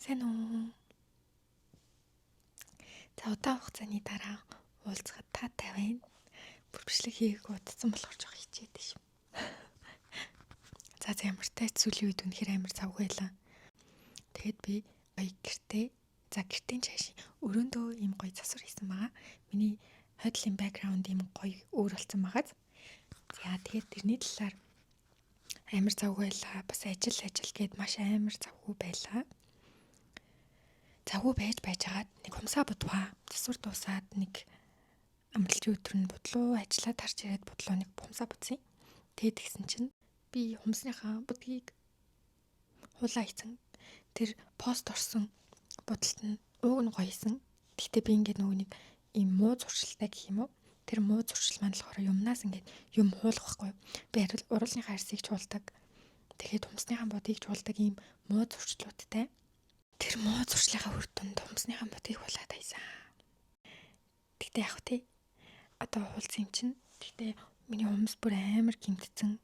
Сайн уу? За удаан хугацааны дараа уулзахад таатай байна. Бүрбишлэг хийх удсан болохоор жоох хичээдэг шүү. За ямар тач сүүлийн үед үнэхээр амар завгүй байлаа. Тэгэд би гоё гэртийн чааш өрөөндөө ийм гоё засвар хийсэн байгаа. Миний хойдлын бэкграунд ийм гоё өөр болсон байгаа. За тэгээд тэрний талаар амар завгүй байлаа. Бас ажил гээд маш амар завгүй байлаа. Завгүй байж байгаад нэг хумсаа будваа. Засвар дуусаад нэг амралтын өдөр нь бодлоо ажиллаад тарж ирээд бодлоо нэг хумсаа будсан. Тэгээд тэгсэн чинь би хумсныхаа будгийг хулаа хийсэн. Тэр пост орсон бодолт нь ууг нь гоёсэн. Гэхдээ би ингээд нөгөө нэг ийм муу зуршилтай гэх юм уу? Тэр муу зуршил маань болохоор юмнаас ингээд юм хуулах байхгүй. Би уралсныхаа арсыг чуулдаг. Тэгээд хумсныхаа будгийг чуулдаг ийм муу зуршлуудтай. Тэр муу зуршлынхаа үр дүнд хумсныхаа будгийг хулаад хайсан. Тэгтээ яг тий. Одоо хуулсан юм чинь. Тэгтээ миний хумс бүр амар гимтсэн.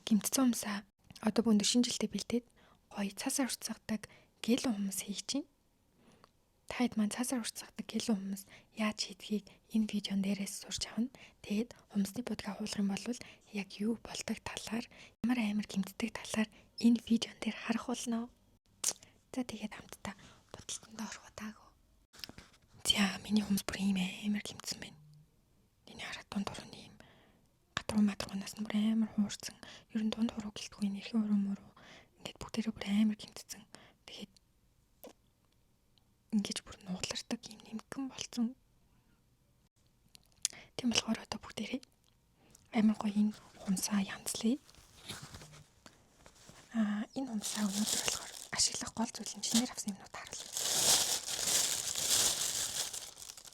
Гимтсэн хумсаа одоо бүгд шинэ жилдээ бэлдээд гоё цаасаар уртсагдаг гел хумс хийж чинь. Таад маань цаасаар уртсагдаг гел хумс яаж хийдгийг энэ видеон дээрээс сурч авна. Тэгээд хумсны будгаа хуулах юм бол яг юу болдог талаар амар гимтдэг талаар энэ видеон дээр харах болно. За тэгээд хамтдаа бодолтонд орох таагүй. За миний хумс бүр ийм амар гимтсэн байна. Эний хараад дунд хурууны ийм гадруу мадрагнаас бүр амар хуурсан. Ер нь дунд хуруу гэлтгүй энэ эрхийн хуруу мөрөө ингээд бүгдээрээ бүр амар гимтсэн. Тэгээд ингэж бүр нуглардаг юм нэмгэн болсон. Тийм болохоор одоо бүгдээрээ амар гоё энэ хумсаа янзлая. Энэ хумсаа өнөөдөр болохоор ашиглах гол зүйл нь чинээр авсан юмнууд харуулъя.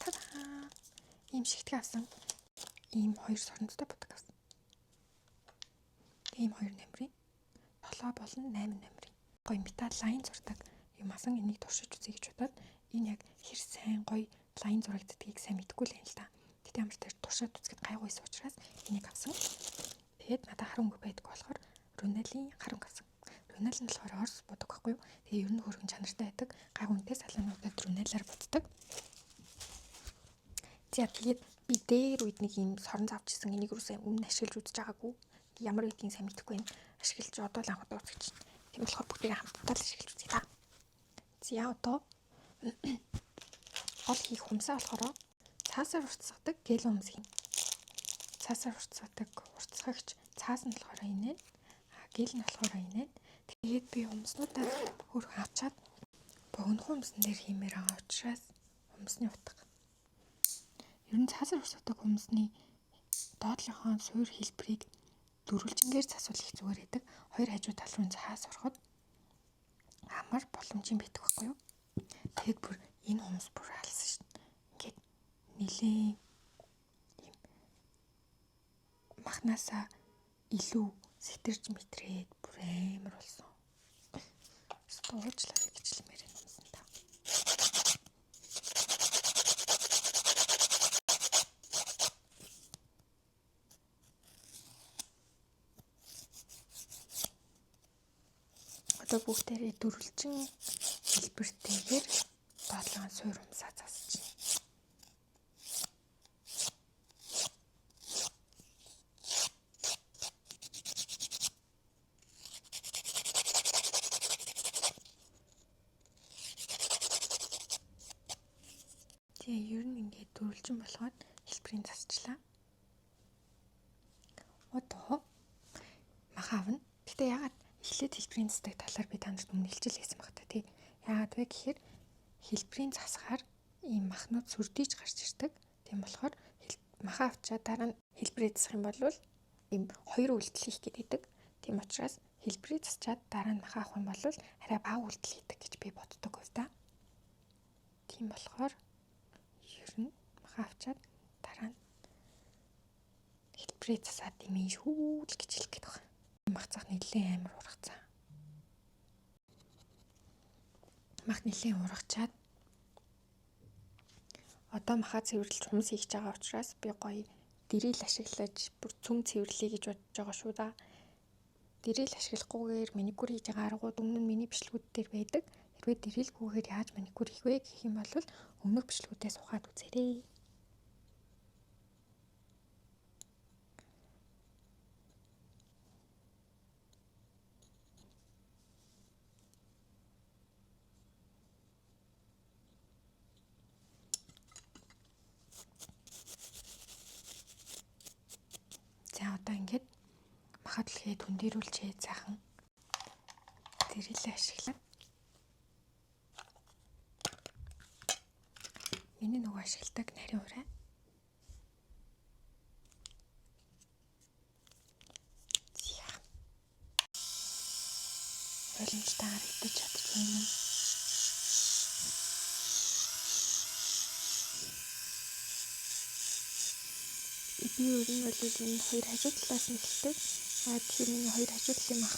Та-даа! Ийм шигтгэн авсан. Ийм 2 соронцтой будаг авсан. Ийм 2 номерын 7 болон 8 номерын гоё металл лайн зурдаг юм асан энийг туршиж үзье гэж бодоод энэ яг хэр сайн гоё лайн зурагддгийг сайн мэдгүй л юм л та. Тэгтээ ямар тэр туршаад үзэхэд гайгүй байсан учраас энийг авсан. Тэгээд надад харангүй байдг болохоор Рунелийн харанг авсан. Рунел нь болохоор орс будаг байхгүй юу? Тэгээ ер нь хөргөн чанартай байдаг. Гайгуунтэй салаануудад рунелаар буддаг. За тэгээд би дээр үед нэг юм соронз авчихсан. Энийг юусэн өмнө ашиглаж үзэж байгаагүй. Ямар гэдгийг сайн мэдэхгүй байна. Ашиглаж одоо л анх удаа үзэж чинь. Тийм болохоор бүгдээ хамтдаа л ашиглаж үзье та. За одоо гол хийх хумсаа болохоор цаасаар уртсгадаг гел хумс хийн. Цаасаар уртсгадаг уртсгагч цаас нь болохоор энэ. Гел нь болохоор энэ. Тэгээд би хумснуудаа хөрх авчаад богино хумсан дээр хиймээр байгаа учраас хумсны утга. Ер нь цаасаар уртсгадаг хумсны доотлохоо суур хэлбэрийг дөрвөлжингээр засвал их зүгээр байдаг. Хоёр хажуу тал руу цаас ороход амар боломжийн байдаг байхгүй юу? Тэгэд бүр энэ хумс бүр алсан шин. Ингээд нилээн юм махнасаа илүү сэтэрж мэтрээд бүр амар болсон. Уучлаарай гэж хэлмээр юм юмсан та. Одоо бүгдээрээ дөрвөлжин хэлбэртэйгээр доотлон суур хумсаа засаж байна. Тэгээ ер нь ингээд дөрвөлжин болгоод хэлбэрийн засчлаа. Одоо махаавна. Гэтэ ягаад эхлээд хэлбэрийн засдаг талаар би та нарт өмнө хэлчихсэн баг та тий. Яагаад вэ гэхээр хэлбэрийн засахаар ийм махнууд сүрдийж гарч ирдэг. Тийм болохоор махаа авчаад дараа нь хэлбэрээ засах юм бол ийм 2 үйлдэл хийх гэдэг. Тийм учраас хэлбэрээ засчаад дараа нь махаа авах юм бол арай бага үйлдэл хийдэг гэж би боддог байв та. Тийм болохоор ер нь махаа авчаад дараа нь хэлбэрээ засаад юм шүү л гэж хэлэх гээд байна. Мах цах нэлээд амар ургацсан. Мах нэлээд ургачаад одоо махаа цэвэрлж хумс хийж байгаа учраас би гоё дэрэл ашиглаж бүр цөм цэвэрлэе гэж бодож байгаа шүү да. дэрэл ашиглахгүйгээр маникюр хийж байгаа аргууд өмнө нь миний бичлэгүүд дээр байдаг. Хэрвээ дэрэлгүйгээр яаж маникюр хийх вэ гэх юм бол өмнөх бичлэгүүдээс ухаад үзээрэй. За одоо ингээд махадлахээ түндэрүүлчээ цаахан дэрэлээ ашиглаад миний нөгөө ашигладаг нарийн ураа боломжтойгоор идэж чадчих юм. Би өөр нь бол энэ хоёр хажуу талаас нь эхэлдэг. Тэгэхээр миний хоёр хажуу талын мах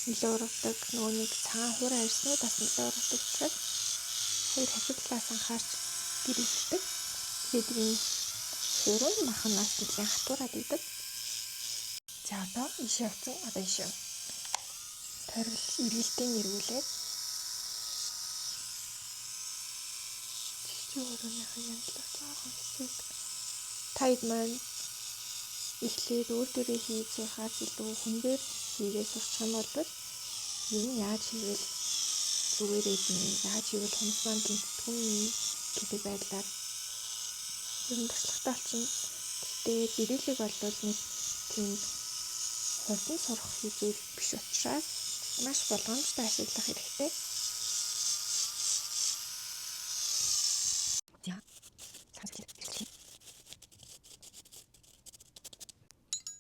нэлээ ургадаг. Нөгөө нэг цагаан хуурай ирснүүдээс нэлээ ургадаг учраас хоёр хажуу талаас анхаарч дэрэлдэг. Тэгээд энэ хуруу махнаас нэлээ хатуураад идэг. За одоо ишээ авсан. Одоо ишээ. Тойрол эргэлтийн эргүүлээд чи өөрийнхөө янзлах жоохон хэсэг тайд маань эхлээд өөр дөрөө хийж яхаас илүү хүнээр хийгээ сурчих юм бол юм яаж хийвэл зүгээр эднэ, яаж хийвэл хумс маань тэнцдэггүй гэдэг байдлаар юм туршлагатай болчихно. Гэхдээ дэрэлэг бол нэг тийм хурдан сурах зүйл биш учраас маш болгоомжтой ашиглах хэрэгтэй.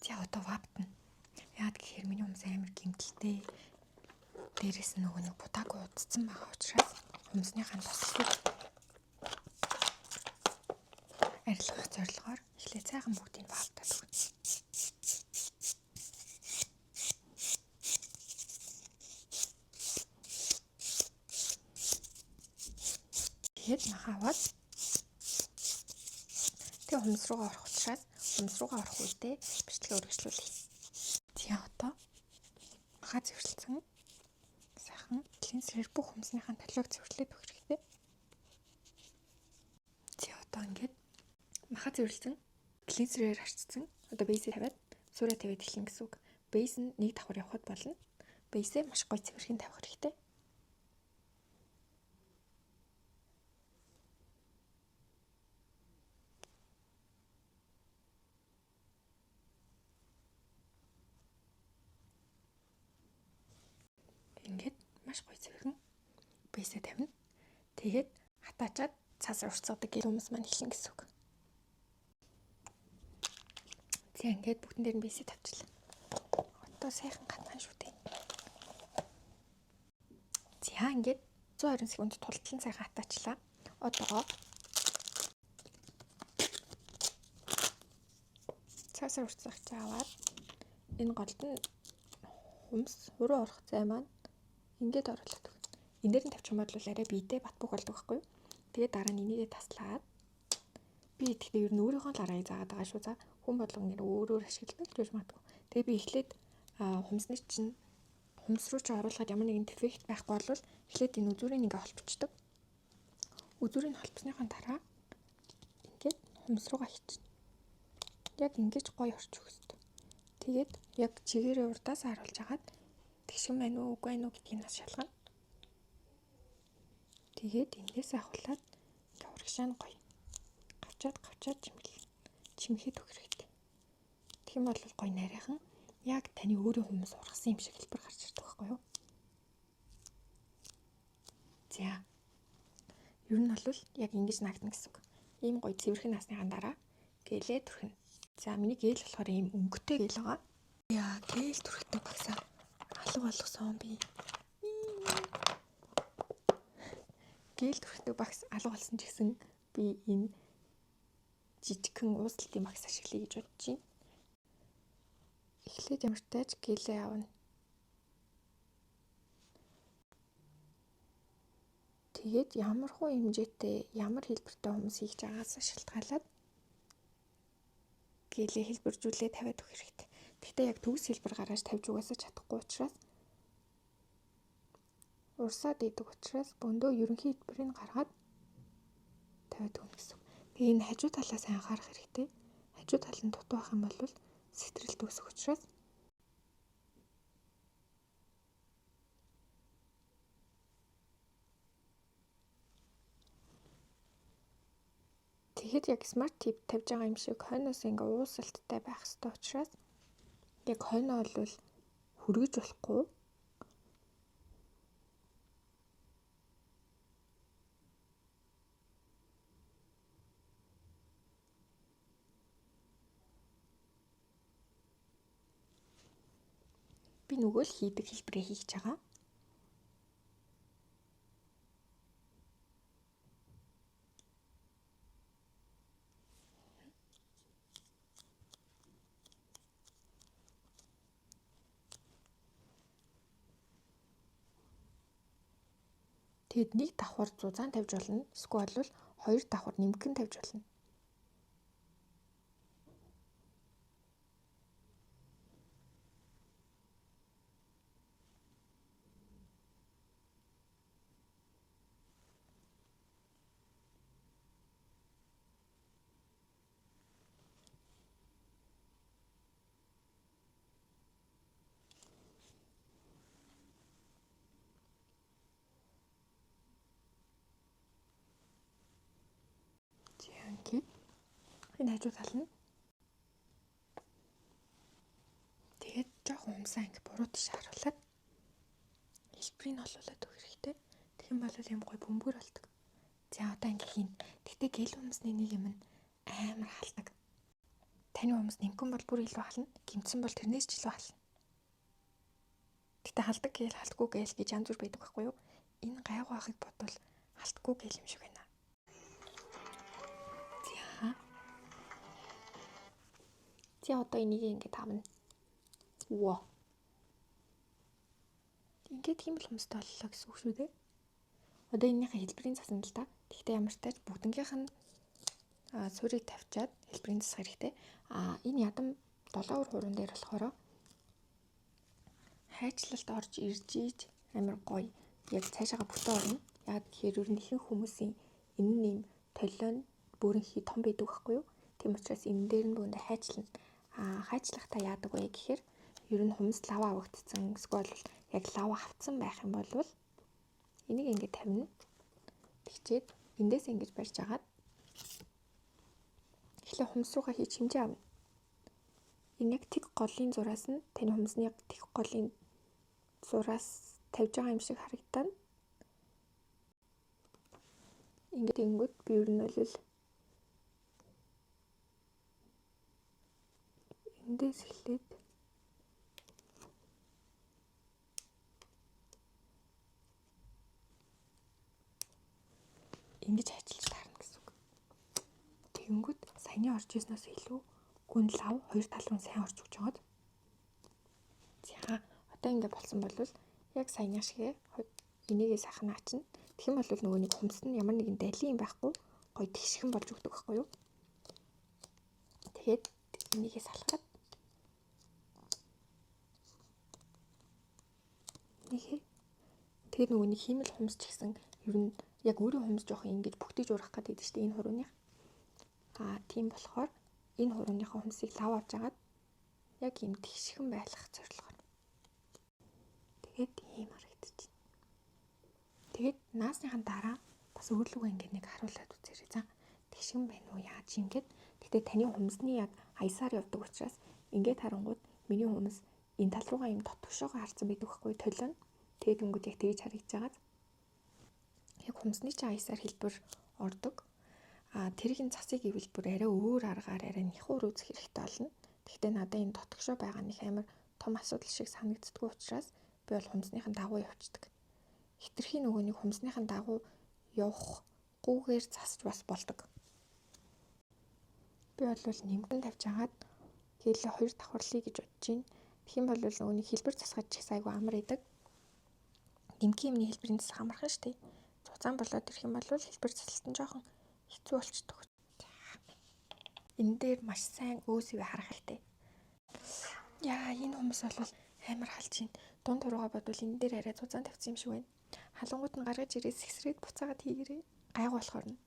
За одоо ваптна. Яагаад гэхээр миний хумс амар гэмтэлтэй. Дээрээс нь нөгөө нэг будаагүй удцсан байгаа учраас хумсныхаа тослогыг арилгах зорилгоор эхлээд цайхан бүгдийг ваптаад өгнө. Тэгээд махаваад тэг хумс руугаа орох учраас хумс руугаа орох үедээ бичлэгээ үргэлжлүүлье. За одоо махаа цэвэрлсэн сайхан клинсерээр бүх хумсныхаа толиог цэвэрлээд өгөх хэрэгтэй. За одоо ингээд махаа цэвэрлсэн клинсерээр арчсан. Одоо бейсээ тавиад суураа тавиад эхлэн гэсэн үг. Бейс нь нэг давхар явахад болно. Бейсээ маш гоё цэвэрхэн тавих хэрэгтэй. Ингээд маш гоё цэвэрхэн бейсээ тавина. Тэгээд хатаачаад цаас урцгадаг гэл хүмүүс маань эхлэн гэсэн үг. За ингээд бүгдэн дээр нь бейсээ тавьчихлаа. Одоо сайхан гатхан шүү дээ. За ингээд 120 секунд тултлан сайхан хатаачлаа. Одоо цаасаар урцгах чаваад энэ голд нь хумс хуруу орох зай маань ингээд оруулаад өгнө. Энэ дээр нь тавьчих юм бол арай биедээ бат бөх болдог байхгүй юу? Тэгээд дараа нь энийгээ таслаад би тэгэхээр ер нь өөрийнхөө л аргыг заагаад байгаа шүү. За хүн болгон нэр өөрөөр ашигладаг гэж магадгүй. Тэгээд би эхлээд хумсны чинь хумс руу ч оруулахад ямар нэгэн дефект байхгүй бол эхлээд энэ үзүүрийг ингээ холбочдөг. Үзүүрийг холбосныхаа дараа ингээд хумс руугаа хичнэ. Яг ингэж гоё орчих хөстө. Тэгээд яг чигээрээ урдаас харуулж агаад тэгшин байна уу үгүй байна уу гэдгийг нас шалгана. Тэгээд эндээс ахуулаад ингээ урагшаа нь гоё. Гавчаад чимхэд өгөх хэрэгтэй. Тэгэх юм бол гоё нарийнхан яг таны өөрийн хүмүүс ургасан юм шиг хэлбэр гарч ирдэг байхгүй юу? За. Ер нь бол яг ингэж нагдана гэсэн үг. Ийм гоё цэвэрхэн насныхаа дараа гэлээ түрхнэ. За миний гээл болохоор ийм өнгөтэй гээл байгаа. Яа, гээл түрхдэг багсаа алга болгосон би. Гээл түрхдэг багс алга болсон ч гэсэн би энэ жижигхэн ууслалтын багс ашиглая гэж бодож байна. Эхлээд ямар ч тааж гэлээ авна. Тэгээд ямар хуу хэмжээтэй ямар хэлбэртэй хүмүүс хийж байгаагаас шалтгаалаад гэлээ хэлбэржүүлээ тавиад өгөх хэрэгтэй. Гэхдээ яг төгс хэлбэр гаргаж тавьж угаасаа чадахгүй учраас урсаад идэг учраас бөндөө ерөнхий хэлбэрийг гаргаад тавиад өгнө гэсэн. Тэгээ энэ хажуу талаас анхаарах хэрэгтэй. Хажуу тал нь дутуу байх юм бол сэтрэлт үүсэх учраас тэгэхэд яг смарт тип тавьж байгаа юм шиг хойноос ингээ уусалттай байх хэрэгтэй учраас яг хойноо бол хүргэж болохгүй. Би нөгөө л хийдэг хэлбэрээ хийж байгаа. Тэгэд нэг давхар зузаан тавьж болно. Эсвэл хоёр давхар нэмгэн тавьж болно. Энэ хажуу тал нь тэгээд жоохон умсаа ингэ буруу тийш харуулад хэлбэрийг олуулаад өгөх хэрэгтэй. Тэгэх юм бол юм гой бөмбөр болдог. За одоо ингэ хийн. Тэгтээ гэл хүмүүсний нэг юм амар халдаг. Таны хүмүүс нэмгэн бол бүр илүү хална. Гимцэн бол тэрнээс ч илүү хална. Тэгтээ халдаг гээл халтгүй гээл гэж янз бүр байдаг байхгүй юу? Энэ гайгүй байхыг бодвол халтгүй гээл юм шиг байна. За одоо энийг ингээд авна. Воо. Ингээд тийм л хүмүүстэй боллоо гэсэн үг шүү дээ. Одоо энэнийхээ хэлбэрийн засна л да. Тэгтээ ямар ч тач бүгднгийнх нь суурийг тавьчаад хэлбэрийн засах хэрэгтэй. Энэ ядам 7 хуурын дээр болохоор хайчлалт орж ирж ийж амар гоё яг цаашаага бүтэн орно. Яг тэгэхээр ер нь ихэнх хүмүүсийн энэ нэм толион бүрэнхий том байдаг байхгүй юу? Тийм учраас энэ дээр нь бүгд хайчлана. Хайчлахтаа яадаг вэ гэхээр ер нь хүмүүс лава авагдсан эсвэл яг лава хавцсан байх юм бол энийг ингээд тавина. Тэгчээд эндээс ингэж барьж агаад эхлээ хүмүүс руугаа хийж хэмжээ авна. Энэ яг тэг голын зураас нь таны хүмүүсний яг тэг голын зураас тавьж байгаа юм шиг харагдана. Ингээд ингүүд би ер нь бол эндээс эхлээд ингэж ажиллаж таарна гэсэн үг. Тэгэнгүүт саяны орж ирснээс илүү гүн лав хоёр тал руу сайн орж өгч байгаа. За одоо ингэ болсон бол яг саяны шиг энийгээ сайхан аачна. Тэгэх юм бол нөгөө нэг хүмс нь ямар нэгэн далийн юм байхгүй гоё тэгшхэн болж өгдөг байхгүй юу? Тэгээд энийгээ салгаад тэгээд нөгөө нэг хиймэл хүмс ч гэсэн ер нь яг өөрийн хүмс жоох ингэж бүгдэж урах гэдэг чинь шүү дээ энэ хурууных. Тийм болохоор энэ хурууныхаа хүмсийг лав авч агаад яг юм тэгшхэн байлгах зорилгоор. Тэгээд ийм харагдчих. Тэгээд наасныхан дараа бас өөрлөгөө ингэ нэг харуулад үзээрэй. За тэгшхэн байна уу яаж юм гээд. Гэтэ таны хүмсний яг аясаар явдаг учраас ингээд харангууд миний хүмс энэ тал руугаа юм дотгошоогоо харцсан байдаг байхгүй толион. Тэгээд өнгөд яг тэгж харагдаж байгаа. Яг хүмсний чинь аясаар хэлбэр ордог. Тэргийн цасыг ивэл бүр арай өөр аргаар арай нэхүүр үзэх хэрэгтэй болно. Гэхдээ надад энэ дотгошоо байгаа нэг амар том асуудал шиг санагддаггүй учраас би бол хүмснийхэн дагуу явцдаг. Хитрхи нөгөө нэг хүмснийхэн дагуу явахгүйгээр засч бас болдог. Би бол нэмгэн тавьж агаад гэлээ хоёр давхарлая гэж бодож байна. Тэгэх юм бол нөгөө нэг хэлбэр засгаж чих айгүй амар идэг. Нэмгийн юмны хэлбэрийн засах амархан шүү дээ. Зузаан болоод ирэх юм бол хэлбэр засалтан жоохон хэцүү болчихдог. Энэ дээр маш сайн өөсөө харах хэрэгтэй. Яа, энэ хүмүүс бол амар халж ийн. Дунд дуруугаа бодвол энэ дээр арай зузаан тавьсан юм шиг байна. Халангууд нь гаргаж ирээд сэгсрээд буцаагаад хийгэрээ. Гайгүй болохоор нь.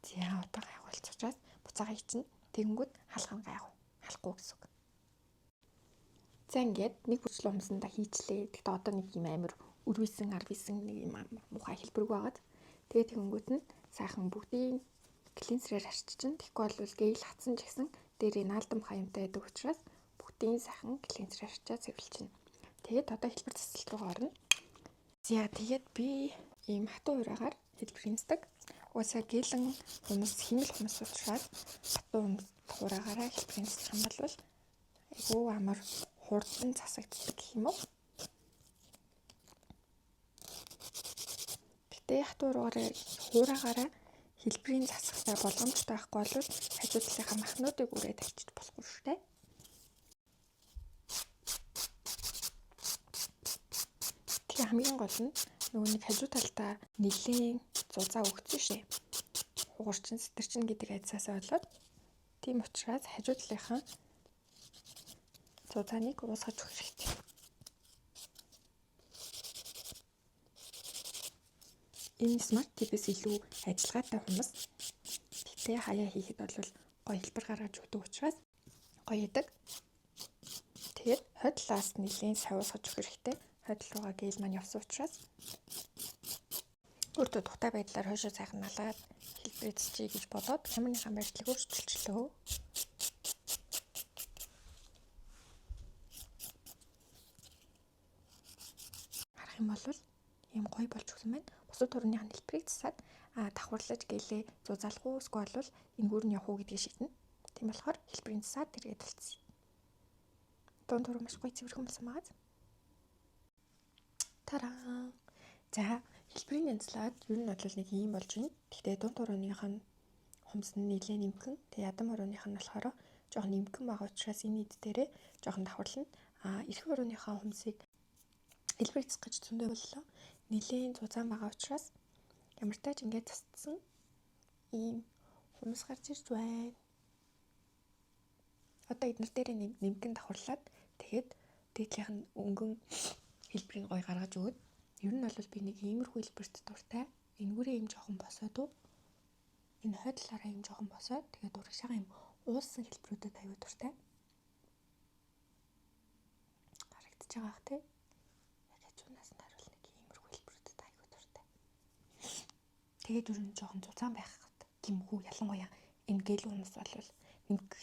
За одоо гайгуулцучраас буцаага хийчихнэ. Тэгэнгүүт халах нь гайгүй. Халахгүй гэсэн үг. За ингээд нэг бүрчлэн хумсандаа хийчлээ. Тэгэхдээ одоо нэг юм амар өрвисэн, арвисэн нэг юм муухай хэлбэрг байгаад. Тэгээд тэгэнгүүт нь сайхан бүгдийг клинсерээр арччихна. Тэгэхгүй бол гээл хатсан ч гэсэн дээрээ наалдам хаямтай байдаг учраас бүгдийг сайхан клинсерээр арчаад цэвэрлчихнэ. Тэгээд одоо хэлбэр засалт руу орно. За тэгээд би ийм хатуу ураагаар хэлбэр хийдэг. Уусаа гэлэн хүмүүс химэл хүмүүс учраас хатуу ураагаараа хэлбэр хийх юм бол айгүй амар хурдан засагддаг гэх юм уу. Гэтэ хатуу ураагаараа хэлбэрийн засахтай боломжтой байхгүй бол хажуу талынхаа махнуудыг үрээд авчиж болохгүй шүү дээ. Тэгээ хамгийн гол нь нөгөө нэг хажуу талдаа нэлийн зузаа өгсөн шээ. Хугарчин сэтэрчин гэдэг айдсаасаа болоод тийм учраас хажуу талынхаа зузааныг уусгаж өгөх хэрэгтэй. Энэ смарт типээс илүү ажиллагаатай хүмүүс тэгтээ хаяа хийхэд бол гоё хэлбэр гаргаж өгдөг учраас гоё идэг. Тэгээд хойдлаас нэлийн савуусгаж өгөх хэрэгтэй. Хойдол руугаа гээл маань явсан учраас өөртөө тухтай байдлаар хойшоо сайхан налгаад хэлбэр эзчихье гэж бодоод камерынхаа байрлалыг өөрчилчлөө. Харах юм бол ийм гоё болж өгсөн байна. Бусад төрөний хэлбэрийг засаад давхарлаж гэлээ зузаалах уу эсвэл бол энгүүр нь явах уу гэдгийг шийднэ. Тийм болохоор хэлбэрийн засаад тэргээд болцсон. Дунд дуруу маш гоё цэвэрхэн болсон байгаа. Тараа. За хэлбэрийн янзлаад ер нь бол нэг ийм болж байна. Гэхдээ дунд дурууных нь хумс нь нэлээд нэмгэн. Тэгээ ядам урууных нь болохоор жоохон нэмгэн байгаа учраас энэ ид дээрээ жоохон давхарлана. Эрхэм урууныхаа хумсыг хэлбэр засах гэж зөндөө боллоо. Нэлээд зузаан байгаа учраас ямар тач ингээд засцсан ийм хумс гарч ирж байна. Одоо эднэр дээр нэмгэн давхарлаад тэгээд дээдлийнх нь өнгөн хэлбэрийг гоё гаргаж өгöd. Ер нь бол би нэг иймэрхүү хэлбэрт дуртай. Энгүүрээ юм жоохон босоод энэ хойдлаараа юм жоохон босоод тэгээд урагшаага юм уулсан хэлбэрүүдэд аюу дуртай. Харагдаж байгаа бах тий. Яг хажуунаас нь харуул нэг иймэрхүү хэлбэрүүдэд аюу дуртай. Тэгээд ер нь жоохон зузаан байх гэмгүй ялангуяа энэ гэл хүмүүс бол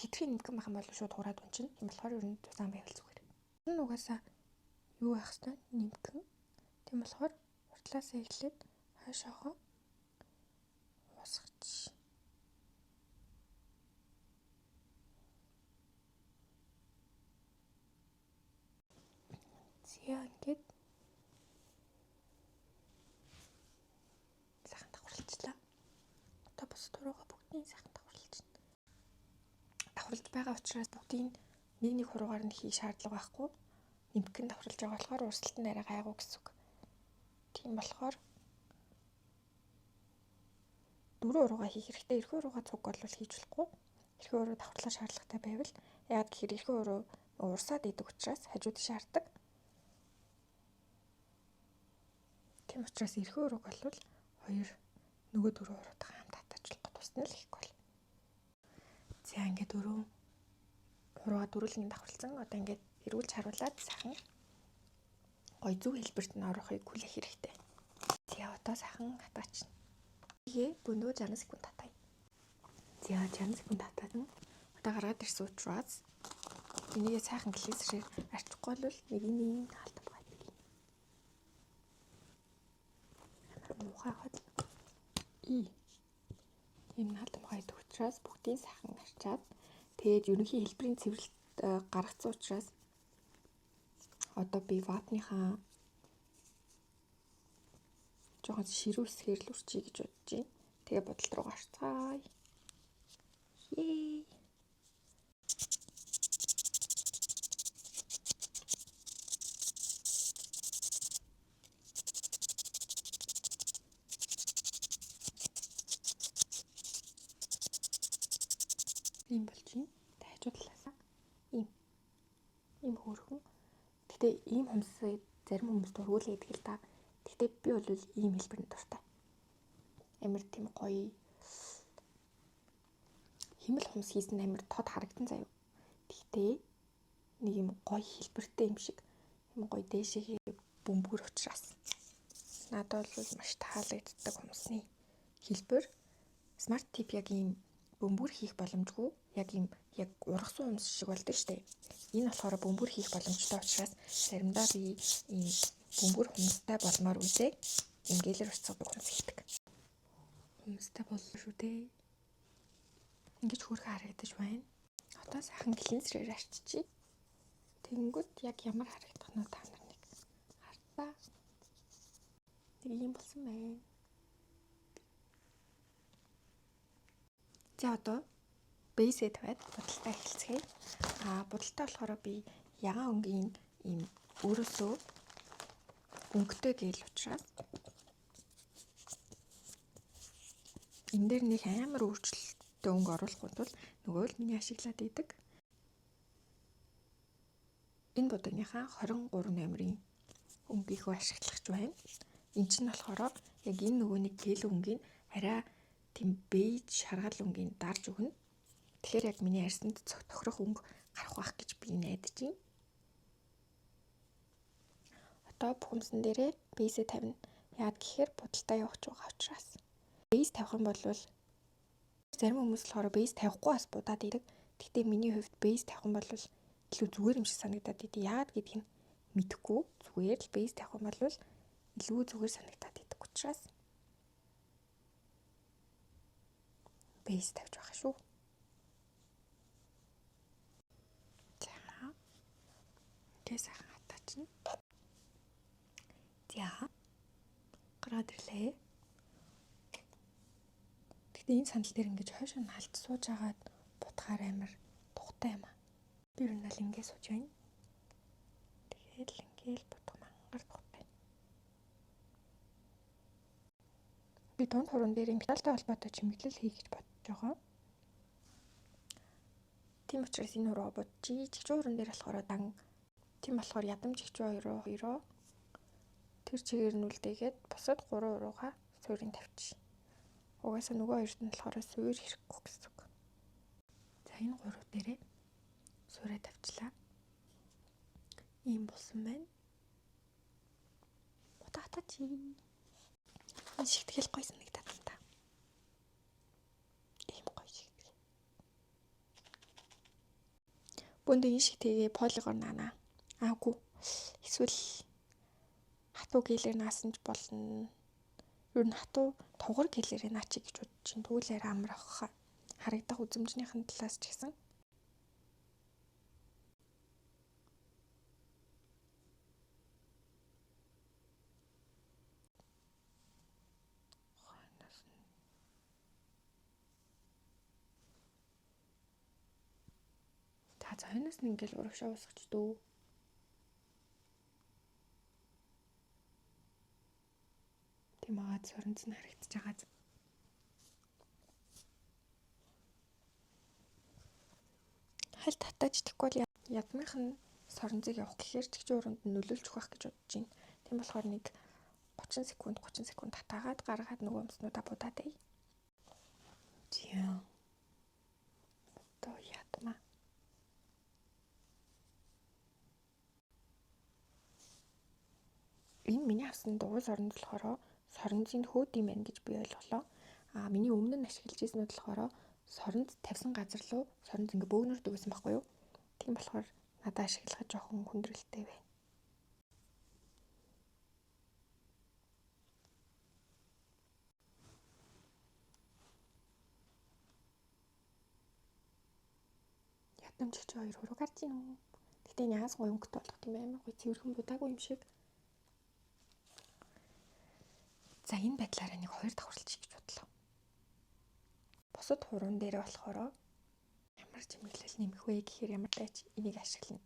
хитрхи нэмгэн байх юм бол шууд хураад унчна. Тийм болохоор ер нь зузаан байвал зүгээр. Энэ угаасаа юу байх хэвээр нэмгэн. Тийм болохоор уртлаасаа эхлээд хойшоогоо уусгаж. Зяа ингээд сайхан давхарлажлаа. Одоо бас турууга бүгдийг сайхан давхарлажна. Давхарлаж байгаа учраас бүгдийг нэг хуруугаар нь хийх шаардлага байхгүй. Нэмгэн давхарлаж байгаа болохоор урсгалт нь арай гайгүй гэсэн үг. Тийм болохоор дөрөв уруугаа хийх хэрэгтэй. Эрхүү уруугаа цуг бол хийж болохгүй. Эрхүү уруу давхарлах шаардлагатай байвал яагаад гэхээр эрхүү уруу урсаад идэг учраас хажууд шаарддаг. Тийм учраас эрхүү урууг бол хоёр нөгөө дөрөв уруудаа хамт татажлах тусна л гэхгүй бол. За ингээд дөрөв уруугаа дөрвөлгийн давхарлсан. Одоо ингээд эргүүлж харуулад сайхан гоё зүг хэлбэрт нь орохыг хүлээх хэрэгтэй. За одоо сайхан хатгаачна. Тэгээ бөндөө 60 секунд хатгая. За 60 секунд хатгаад одоо гаргаад ирсэн учраас энийг сайхан клинсерээр арчихгүй бол нэг энэ хаалтан байдаг. Амар муухай хад. Энэ хаалтан байдаг учраас бүгдийг сайхан арчаад тэгээд ерөнхий хэлбэрийн цэвэрлэлт гаргацсан учраас одоо би ватныхаа жоохон ширүү хэсгээр л үрчий гэж бодож байна. Тэгээ бодолт руу гарцгаая. Yay! Ийм болж байна. Хажуу талаасаа ийм Гэхдээ ийм хумсыг зарим хүмүүс дургуулъя гэдэг л да. Гэхдээ би бол ийм хэлбэрний дуртай. Амар тийм гоё химэл хумс хийсэн амар тод харагдан заяа. Гэхдээ нэг юм гоё хэлбэртэй юм шиг юм гоё дээшээ бөмбөр учраас надад бол маш таалагддаг хумсны хэлбэр. Smart tip яг ийм бөмбөр хийх боломжгүй яг ийм яг ургасан хумс шиг болдог штеп. Энэ болохоор бөмбөр хийх боломжтой учраас заримдаа би ийм бөмбөр хумстай болмоор үзээ ийм гелэр уцдаг хумс хийдэг. Хумстай боллоо шүү дээ. Ингэж хөөрхөн харагдаж байна. Одоо сайхан клинсерээр арччихъя. Тэгэнгүүт яг ямар харагдах нь та нар нэг хардаа. Нэг юм болсон байна. За одоо бейсээ тавиад будалтаа эхэлцгээе. Будалтаа болохоор би ягаан өнгийн ийм өөрөөсөө өнгөтэй гэл учраас энэ дээр нэг амар өөрчлөлттэй өнгө оруулахгүй тул нөгөө л миний ашиглаад идэг. Энэ будагныхаа 23 номерын өнгөийхөө ашиглаж байна. Энэ чинь болохоор яг энэ нөгөө нэг гэл өнгийн арай тийм бейж шаргал өнгийн дарж өгнө. Тэгэхээр яг миний арьсанд тохирох өнгө гарах байх гэж би найдаж байна. Одоо бухимсан дээрээ бейсээ тавина. Яагаад гэхээр будалтаа явууч байгаа учраас. Бейс тавих юм бол зарим хүмүүс болохоор бейс тавихгүй бас будаад идэг. Гэхдээ миний хувьд бейс тавих юм бол илүү зүгээр юм шиг санагдаад идэв. Яагаад гэдгийг мэдэхгүй. Зүгээр л бейс тавих юм бол илүү зүгээр санагдаад идэг учраас бейс тавьж байгаа шүү. За. Тэ сайхан хатаач нь. За. Гараад ирлээ. Гэхдээ энэ сандал дээр ингэж хойшоо нь халт сууж агаад будахаар амар тухтай юм аа. Би ер нь л ингэ сууж байна. Тэгээд л ингээл будах мангар тухтай. Би дунд хуруунд дээр металлтай холбоотой чимэглэл хийх гэж бодож байгаа. Тийм учраас энэ хуруу будчихъя. Чигчүү хуруунд дээр болохоор дан. Тийм болохоор ядам чигчүү хоёроо тэр чигээр нь үлдээгээд бусад 3 хуруугаа суурин тавьчих. Угаасаа нөгөө хоёрт нь болохоор суур хэрэггүй гэсэн үг. За энэ 3 дээрээ суураа тавьчлаа. Ийм болсон байна. Утаатай чи. Энэ шигтгэл гоё санагдаад байна та. Ийм гоё шигтгэл. Бүнд энэ шигтгээ полигоор наана. Аагүй. Эсвэл хатуу гэлээр наасан ч болно. Ер нь хатуу тугар гэлээрээ наачиг гэж бодож чинь түүлээр амрах харагдах үзэмжнийхэн талаас ч гэсэн та зойноос нь ингээл урагшаа уусгач дөө. Тийм аа соронц нь харагдаж байгаа. Хальт татаж тэгэхгүй бол ядмынх нь соронцыг явах гэхээр чигчүү хуруунд нь нөлөөлж өгөх гэж бодож байна. Тийм болохоор нэг 30 секунд татаагаад гаргаад нөгөө юмснуудаа будаад бай. Тийм. Одоо ядмаа. Энэ миний авсан дугуй соронц болохоор соронцын хөөд юм байна гэж би ойлголоо. Миний өмнө нь ашиглаж ирсэн нь болохоор соронц тавьсан газар руу соронц ингээ бөөгнөрдөг гэсэн байхгүй юу? Тийм болохоор надад ашиглахад жоохон хүндрэлтэй байна. Ядамжигч хоёр хуруу гарч ийн үү? Гэтэ энэ яас гоё өнгөтэй болох юм амар гоё цэвэрхэн будаагүй юм шиг. За энэ байдлаараа нэг 2 давхарлчих гэж бодлоо. Бусад хуруун дээр болохоор ямар чимэглэл нэмэх вэ гэхээр ямар тач энийг ашиглана.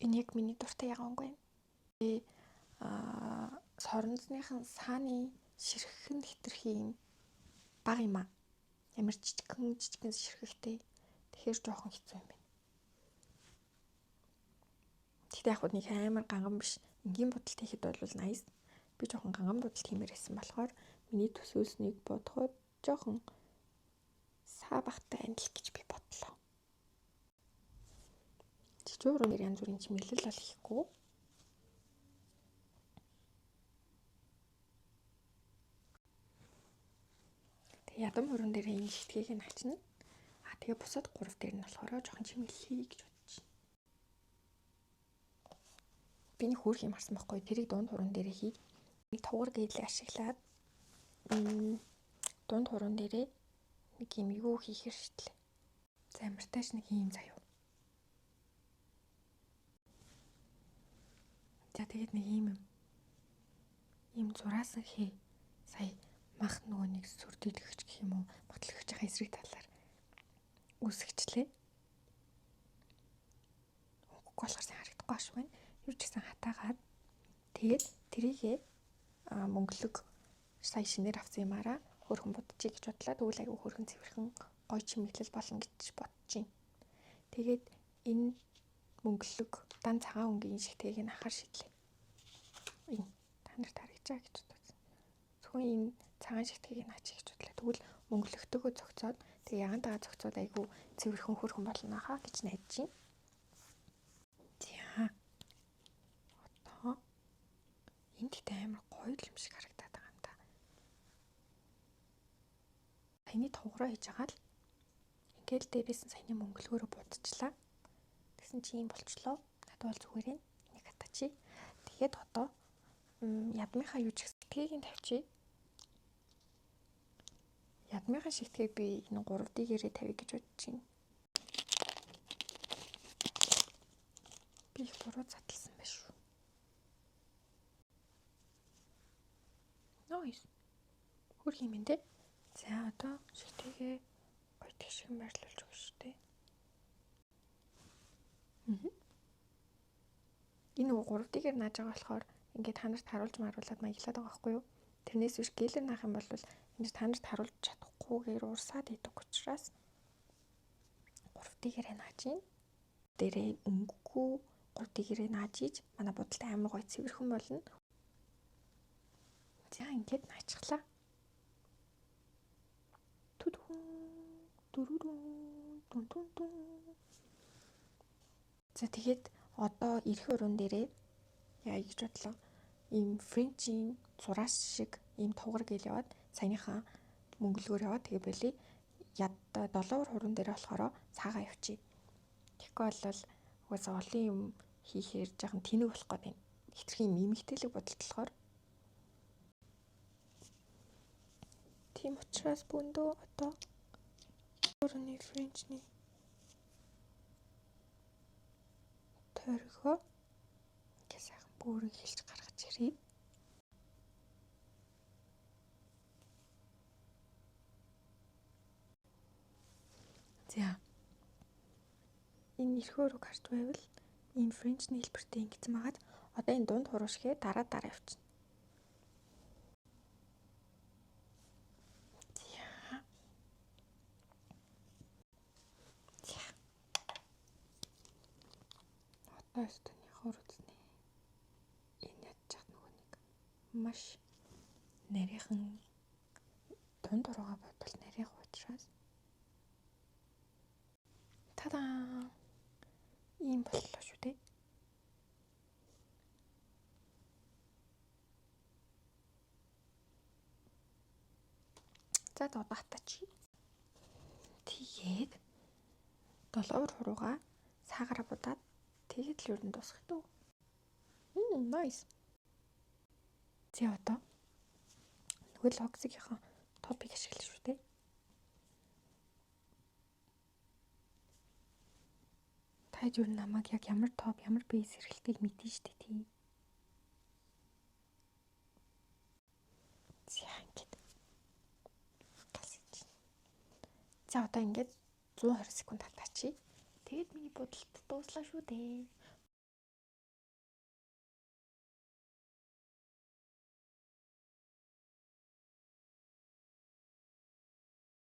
Энэ яг миний дуртай ягаангүй юм. Соронцныхан сааны ширххэн хэтэрхий юм бага юм аа. Ямар жижигхэн ширхэгтэй. Тэгэхээр жоохон хэцүү юм байна. Тэгтээ яг нэг амар ганган биш. Энгийн бодолт хийхэд бол nice. Би жоохон ганган бодолт хиймээр байсан болохоор миний төсөөлснийг бодоход жоохон саабахтай анил гэж би бодлоо. Жижигхэн янз бүрийн чимэглэл бол хийхгүй. Тэгээ ядам хуруунд дээр энэ шигтгийг нь ачна. Тэгээ бусад 3 дээр нь болохоор жоохон чимэглэл хий гэж бодож байна. Би нэг хөөрх юм харсан байхгүй. Тэрийг дунд хуруунд дээр хий. Нэг тугар гээдлээ ашиглаад дунд хуруунд дээр нэг юм юу хийхээр шидлээ. Замартайш нэг юм заяа. За тэгээд нэг ийм зураасан хий. Сая мах нөгөө нэг сүрдэлгэгч гэх юм уу? Батлагчийн эсрэг талаар үсгчлээ. Үгүй болохоор сайн харагдахгүй аш байна. Юу ч гэсэн хатаагаад тэгээд тэрийгээ мөнгөлөг сая шинээр авсан юмараа хөрхөн будчих гэж бодлоо. Тэгвэл аягүй хөрхөн цэвэрхэн гоё чимэглэл болно гэж бодож байна. Тэгээд энэ мөнгөлөг дан цагаан өнгийн шигтэйг нь ахаар шидлээ. Энэ та нарт харагдаж байгаа гэж бодсон. Зөвхөн энэ цагаан шигтэйг нь аачих гэж бодлоо. Тэгвэл мөнгөлөгтөөгөө зогцоод тэгээ ягантайгаа зогцоод аягүй цэвэрхэн хөрхөн болно хаа гэж найдаж байна. За. Одоо энэ дэхтэй амар гоё юм шиг харагдаад байгаа юм да. Саяны туграа хийж байгаа л ингээл дээрээс нь саяны мөнгөлгөөрөө будчихлаа. Тэгсэн чи юм болчлоо. Надад бол зүгээр ээ. Энийг хатаачих. Тэгээд одоо ядмынхаа юу ч шигтгийг нь тавьчих. Ядмынхаа шигтгийг би энэ 3D-гээрээ тавья гэж бодож байна. Би их буруу задлсан байх шүү. Nice. Хөрх юм энэ. За одоо шигтгээ гоё тэгшгэн байрлуулж өгнө шүү дээ. Энэ нөгөө 3D-гээр нааж байгаа болохоор ингээд та нарт харуулж маруулад маяглаад байгаа байхгүй юу? Тэрнээс биш гэлэр наах юм бол энэ та нарт харуулж чадахгүйгээр урсаад идэг учраас 3D-гээрээ нааж ийн. Дээрээ өнгөгүй 3D-гээрээ нааж иж манай бодолтой амар гоё цэвэрхэн болно. За ингээд наачглаа. За тэгээд одоо эрх өрөн дээрээ яа гэж бодлоо. Ийм френчийн зураас шиг ийм тугар гээл яваад саяныхаа мөнгөлгөөр яваад тэгээ боли ядда 7 хуруунд дээр болохоор цаагаа явчих. Тэгэхгүй бол угаасаа олон юм хийхээр жоохон тэнэг болох гээд байна. Хитрхийн эмэгтэйлэг бодолт болохоор тийм учраас бүндөө одоо өрөөний френчний тойргоо ингээ сайхан бүрийг хэлж гаргаж ирээ. За. Энэ эрх өрөөг харж байвал ийм френчний хэлбэртэй ингэсэн байгаад одоо энэ дунд хуруу шигээ дараа явчихна. Остны хурцны энэ ядчих нөгөө нэг маш нарийнхан дунд хуруугаа бодвол нарийнхан учраас тадаа ийм боллоо шүү дээ. За одоо батач. Тэгээд 7 хуруугаа саагаараа будаад тэгээд л юу н дуусах дөө. Nice. За одоо нөгөө логсигийнхаа топик ашиглаж шүү дээ. Таад юу намайг яг ямар топ, ямар бейс хэрэглэхийг мэдэн штэ тий. За ингээд. За одоо ингээд 120 секунд хатаачи. Тэгээд миний бодолт дууслаа шүү дээ.